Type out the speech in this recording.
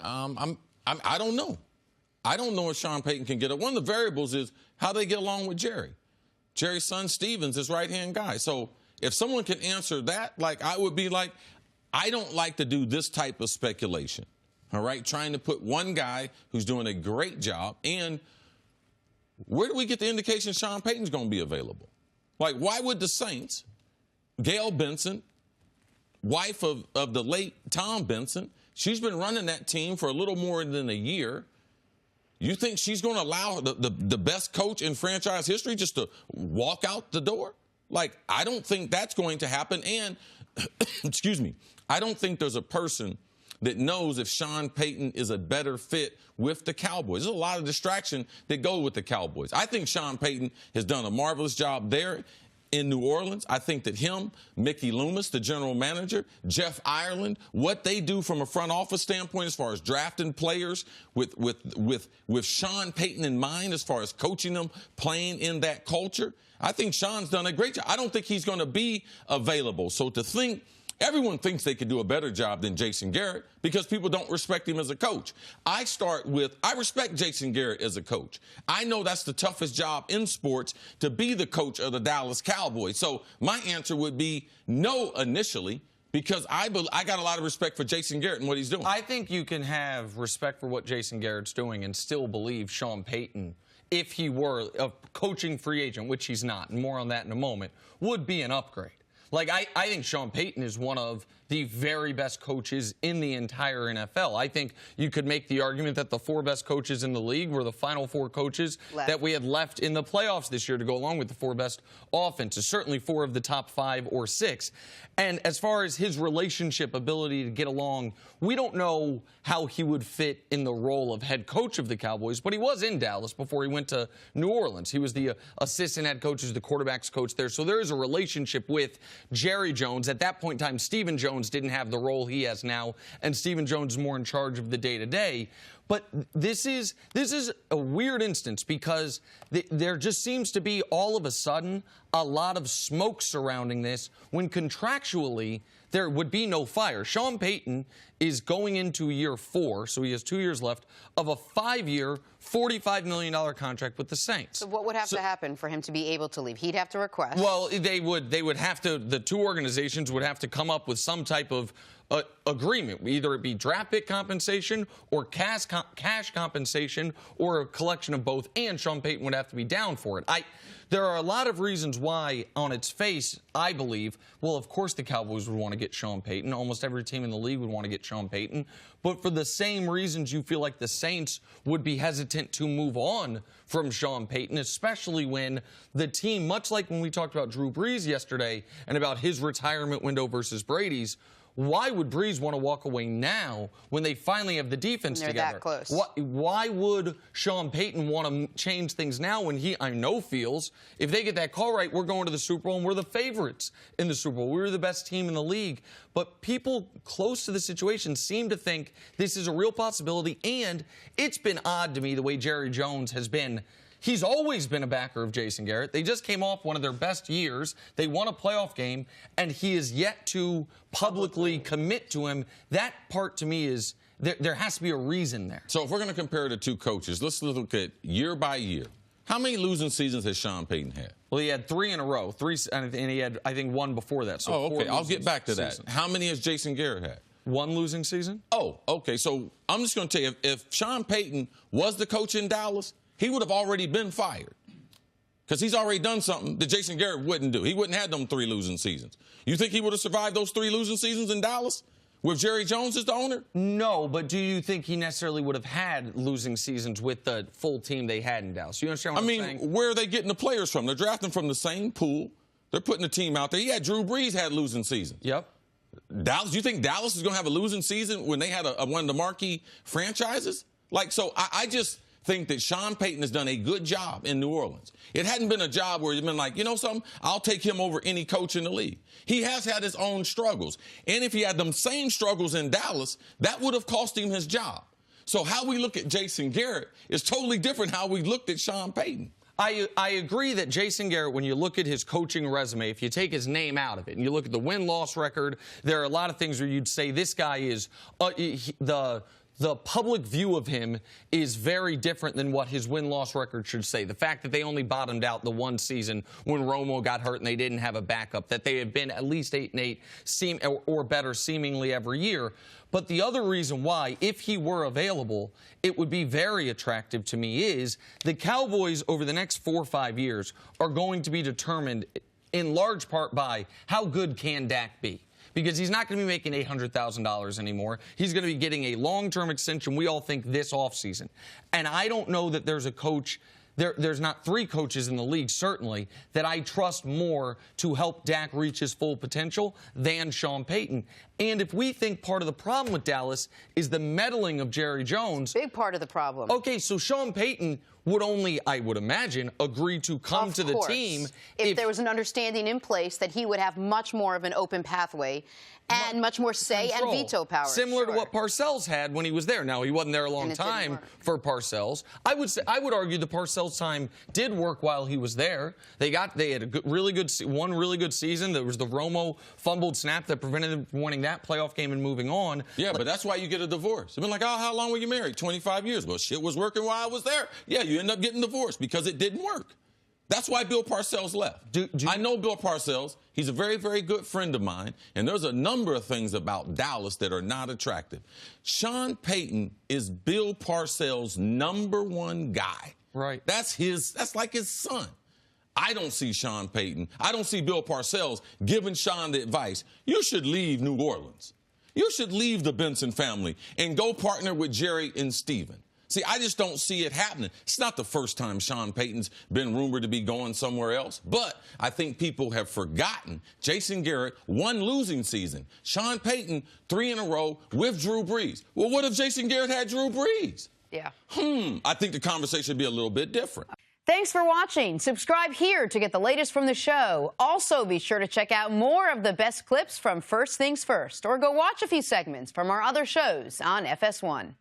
I don't know. I don't know if Sean Payton can get it. One of the variables is how they get along with Jerry. Jerry's son, Stevens, his right-hand guy. So if someone can answer that, like, I would be like, I don't like to do this type of speculation, all right, trying to put one guy who's doing a great job. And where do we get the indication Sean Payton's going to be available? Like, why would the Saints, Gail Benson, wife of the late Tom Benson, she's been running that team for a little more than a year. You think she's going to allow the best coach in franchise history just to walk out the door? Like, I don't think that's going to happen. And, excuse me, I don't think there's a person that knows if Sean Payton is a better fit with the Cowboys. There's a lot of distraction that go with the Cowboys. I think Sean Payton has done a marvelous job there in New Orleans. I think that him, Mickey Loomis, the general manager, Jeff Ireland, what they do from a front office standpoint as far as drafting players with Sean Payton in mind as far as coaching them, playing in that culture, I think Sean's done a great job. I don't think he's going to be available. So to think, everyone thinks they could do a better job than Jason Garrett because people don't respect him as a coach. I respect Jason Garrett as a coach. I know that's the toughest job in sports, to be the coach of the Dallas Cowboys. So my answer would be no initially, because I got a lot of respect for Jason Garrett and what he's doing. I think you can have respect for what Jason Garrett's doing and still believe Sean Payton, if he were a coaching free agent, which he's not, and more on that in a moment, would be an upgrade. Like, I think Sean Payton is one of the very best coaches in the entire NFL. I think you could make the argument that the four best coaches in the league were the final four coaches that we had left in the playoffs this year to go along with the four best offenses, certainly four of the top 5 or 6. And as far as his relationship ability to get along, we don't know how he would fit in the role of head coach of the Cowboys, but he was in Dallas before he went to New Orleans. He was the assistant head coach, the quarterback's coach there. So there is a relationship with Jerry Jones. At that point in time, Stephen Jones didn't have the role he has now, and Stephen Jones is more in charge of the day-to-day. But this is a weird instance because there just seems to be all of a sudden a lot of smoke surrounding this when contractually there would be no fire. Sean Payton is going into year 4, so he has 2 years left, of a 5-year, $45 million contract with the Saints. So what would have to happen for him to be able to leave? He'd have to request. Well, they would have to, the two organizations would have to come up with some type of agreement. Either it be draft pick compensation or cash compensation or a collection of both, and Sean Payton would have to be down for it. There are a lot of reasons why, on its face, I believe, well, of course the Cowboys would want to get Sean Payton. Almost every team in the league would want to get Sean Payton. But for the same reasons you feel like the Saints would be hesitant to move on from Sean Payton, especially when the team, much like when we talked about Drew Brees yesterday and about his retirement window versus Brady's, why would Brees want to walk away now when they finally have the defense together? They're that close. Why would Sean Payton want to change things now when he, I know, feels if they get that call right, we're going to the Super Bowl and we're the favorites in the Super Bowl. We're the best team in the league. But people close to the situation seem to think this is a real possibility, and it's been odd to me the way Jerry Jones has been. He's always been a backer of Jason Garrett. They just came off one of their best years. They won a playoff game, and he is yet to publicly commit to him. That part, to me, is there has to be a reason there. So if we're going to compare the two coaches, let's look at year by year. How many losing seasons has Sean Payton had? Well, he had 3 in a row. And he had, I think, 1 before that. So okay. I'll get back to that. How many has Jason Garrett had? 1 losing season. Oh, okay. So I'm just going to tell you, if Sean Payton was the coach in Dallas, he would have already been fired because he's already done something that Jason Garrett wouldn't do. He wouldn't have them 3 losing seasons. You think he would have survived those 3 losing seasons in Dallas with Jerry Jones as the owner? No, but do you think he necessarily would have had losing seasons with the full team they had in Dallas? You understand what I'm saying? Where are they getting the players from? They're drafting from the same pool. They're putting the team out there. Yeah, Drew Brees had losing seasons. Yep. Dallas, you think Dallas is going to have a losing season when they had one of the marquee franchises? I just think that Sean Payton has done a good job in New Orleans. It hadn't been a job where he's been like, you know something, I'll take him over any coach in the league. He has had his own struggles. And if he had them same struggles in Dallas, that would have cost him his job. So how we look at Jason Garrett is totally different how we looked at Sean Payton. I agree that Jason Garrett, when you look at his coaching resume, if you take his name out of it and you look at the win-loss record, there are a lot of things where you'd say this guy is the the public view of him is very different than what his win-loss record should say. The fact that they only bottomed out the one season when Romo got hurt and they didn't have a backup, that they have been at least 8-8 or better seemingly every year. But the other reason why, if he were available, it would be very attractive to me is the Cowboys over the next 4 or 5 years are going to be determined in large part by how good can Dak be. Because he's not going to be making $800,000 anymore. He's going to be getting a long-term extension, we all think, this offseason. And I don't know that there's a coach, there's not 3 coaches in the league, certainly, that I trust more to help Dak reach his full potential than Sean Payton. And if we think part of the problem with Dallas is the meddling of Jerry Jones. Big part of the problem. Okay, so Sean Payton would only, I would imagine, agree to come to the team if there was an understanding in place that he would have much more of an open pathway and much more say and veto power. Similar to what Parcells had when he was there. Now, he wasn't there a long time for Parcells. I would argue the Parcells time did work while he was there. They had one really good season. There was the Romo fumbled snap that prevented them from winning that playoff game and moving on. Yeah, but that's why you get a divorce. I've been like, oh, how long were you married? 25 years. Well, shit was working while I was there. Yeah, you end up getting divorced because it didn't work. That's why Bill Parcells left. I know Bill Parcells. He's a very, very good friend of mine, and there's a number of things about Dallas that are not attractive. Sean Payton is Bill Parcells' #1 guy. Right. That's like his son. I don't see Sean Payton. I don't see Bill Parcells giving Sean the advice, you should leave New Orleans. You should leave the Benson family and go partner with Jerry and Steven. See, I just don't see it happening. It's not the first time Sean Payton's been rumored to be going somewhere else, but I think people have forgotten Jason Garrett, 1 losing season. Sean Payton, 3 in a row with Drew Brees. Well, what if Jason Garrett had Drew Brees? Yeah. I think the conversation would be a little bit different. Thanks for watching. Subscribe here to get the latest from the show. Also, be sure to check out more of the best clips from First Things First, or go watch a few segments from our other shows on FS1.